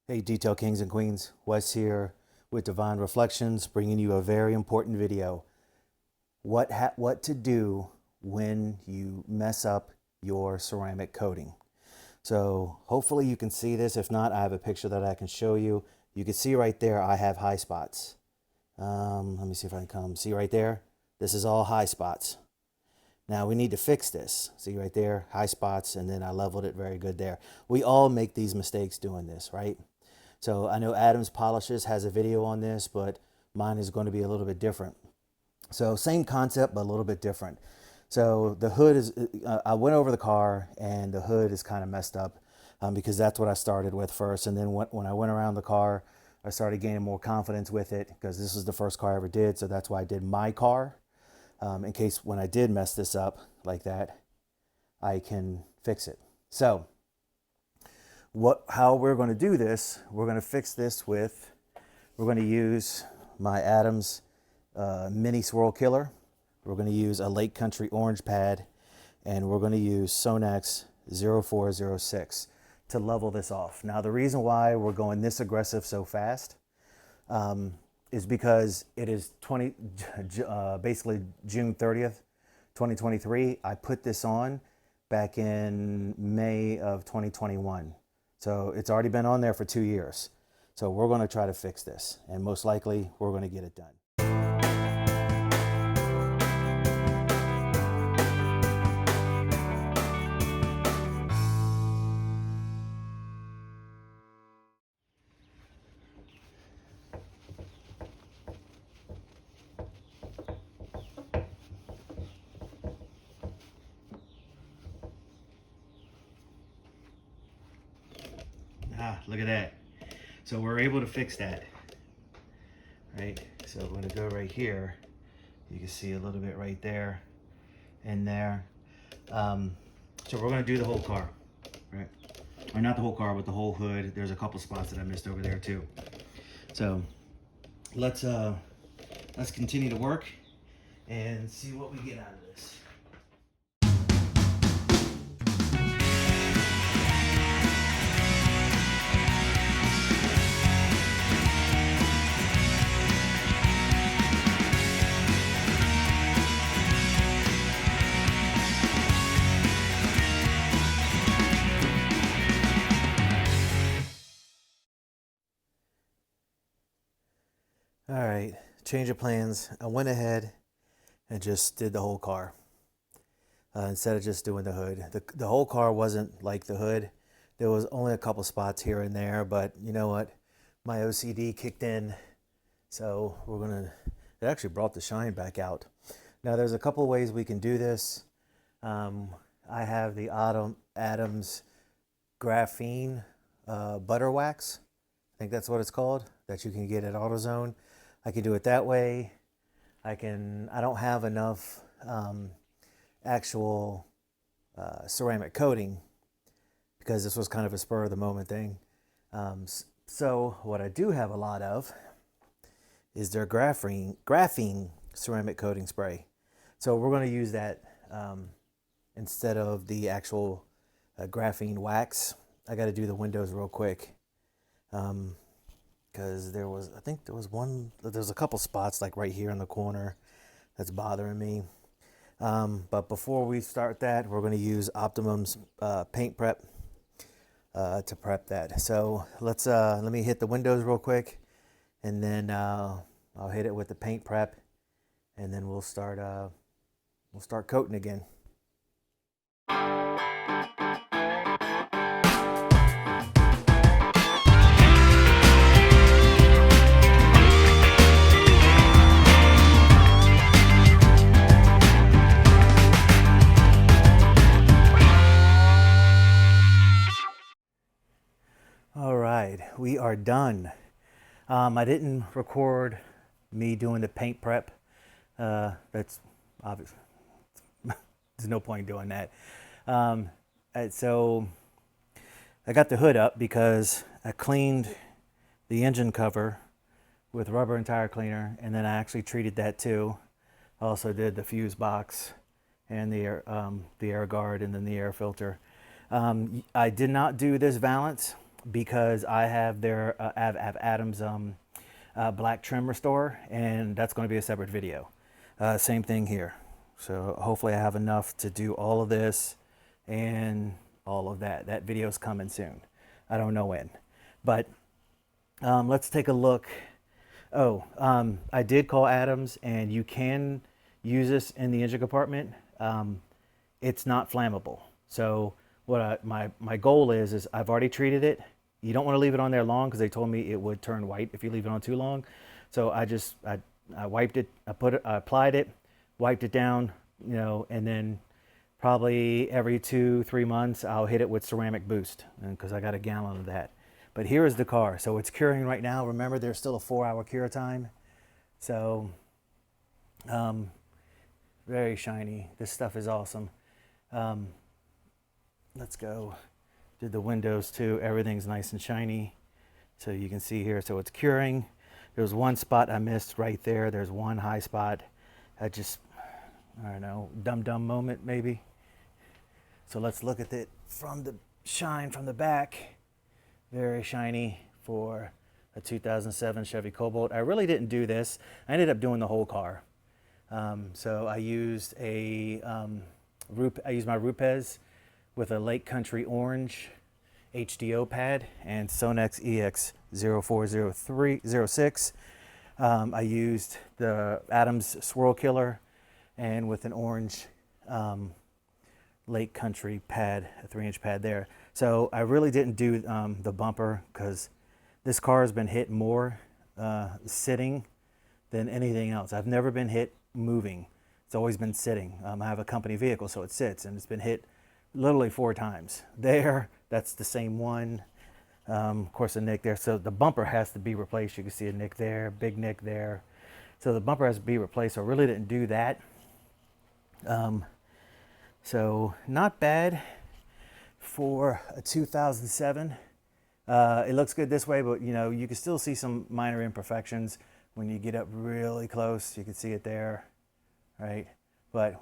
Hey Detail Kings and Queens, Wes here with Divine Reflections, bringing you a very important video. What to do when you mess up your ceramic coating. So hopefully you can see this. If not, I have a picture that I can show you. You can see right there I have high spots. Let me see if I can come. See right there? This is all high spots. Now we need to fix this. See right there, high spots, and then I leveled it very good there. We all make these mistakes doing this, right? So I know Adams Polishes has a video on this, but mine is going to be a little bit different. So same concept, but a little bit different. So the hood is, I went over the car and the hood is kind of messed up because that's what I started with first. And then when I went around the car, I started gaining more confidence with it because this was the first car I ever did. So that's why I did my car in case when I did mess this up like that, I can fix it. So how we're going to do this, we're going to fix this with, we're going to use my Adams mini swirl killer. We're going to use a Lake Country orange pad, and we're going to use Sonax 0406 to level this off. Now the reason why we're going this aggressive so fast is because it is basically June 30th, 2023. I put this on back in May of 2021. So it's already been on there for 2 years. So we're going to try to fix this, and most likely we're going to get it done. Look at that. So we're able to fix that, right? So we're going to go right here. You can see a little bit right there and there. So we're going to do the whole car, right? Or not the whole car, but the whole hood. There's a couple spots that I missed over there too. So let's continue to work and see what we get out of this. All right, change of plans. I went ahead and just did the whole car instead of just doing the hood. The whole car wasn't like the hood. There was only a couple spots here and there, but you know what? My OCD kicked in, so it actually brought the shine back out. Now there's a couple ways we can do this. I have the Adams Graphene butter wax. I think that's what it's called, that you can get at AutoZone. I can do it that way. I don't have enough actual ceramic coating because this was kind of a spur of the moment thing. So what I do have a lot of is their graphene ceramic coating spray. So we're going to use that instead of the actual graphene wax. I got to do the windows real quick. Because there's a couple spots like right here in the corner that's bothering me. But before we start that, we're going to use Optimum's paint prep to prep that. So let me hit the windows real quick, and then I'll hit it with the paint prep, and then we'll start coating again. All right, we are done. I didn't record me doing the paint prep. That's obvious. There's no point in doing that. So I got the hood up because I cleaned the engine cover with rubber and tire cleaner, and then I actually treated that too. I also did the fuse box and the air guard and then the air filter. I did not do this valance. because I have their have Adam's black trim restore, and that's going to be a separate video. Same thing here. So hopefully I have enough to do all of this and all of that. That video is coming soon. I don't know when, but let's take a look. Oh, I did call Adams, and you can use this in the engine compartment. It's not flammable. So what my goal is I've already treated it. You don't want to leave it on there long because they told me it would turn white if you leave it on too long. So I wiped it, I applied it, wiped it down, you know, and then probably every 2-3 months I'll hit it with ceramic boost, because I got a gallon of that. But here is the car. So it's curing right now. Remember, there's still a 4-hour cure time. So very shiny. This stuff is awesome. Let's go. Did the windows too. Everything's nice and shiny. So you can see here. So it's curing. There's one spot I missed right there. There's one high spot. I don't know, dumb moment maybe. So let's look at it from the shine from the back. Very shiny for a 2007 Chevy Cobalt. I really didn't do this. I ended up doing the whole car. So I used I used my Rupes with a Lake Country Orange HDO pad and Sonax EX 0406. I used the Adams Swirl Killer and with an orange Lake Country pad, a 3-inch pad there. So I really didn't do the bumper because this car has been hit more sitting than anything else. I've never been hit moving. It's always been sitting. I have a company vehicle, so it sits, and it's been hit literally 4 times. There, that's the same one. Of course, a nick there. So the bumper has to be replaced. You can see a nick there, big nick there. So the bumper has to be replaced. So I really didn't do that. So not bad for a 2007. It looks good this way, but you know, you can still see some minor imperfections when you get up really close. You can see it there, right? But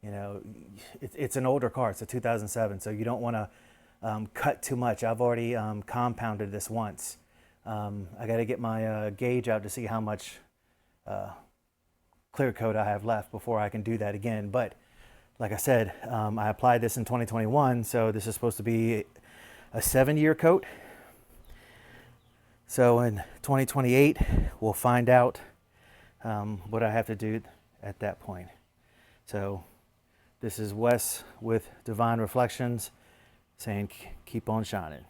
you know, it's an older car. It's a 2007, so you don't want to cut too much. I've already compounded this once. I got to get my gauge out to see how much clear coat I have left before I can do that again. But like I said, I applied this in 2021, so this is supposed to be a 7-year coat. So in 2028, we'll find out what I have to do at that point. So this is Wes with Divine Reflections saying keep on shining.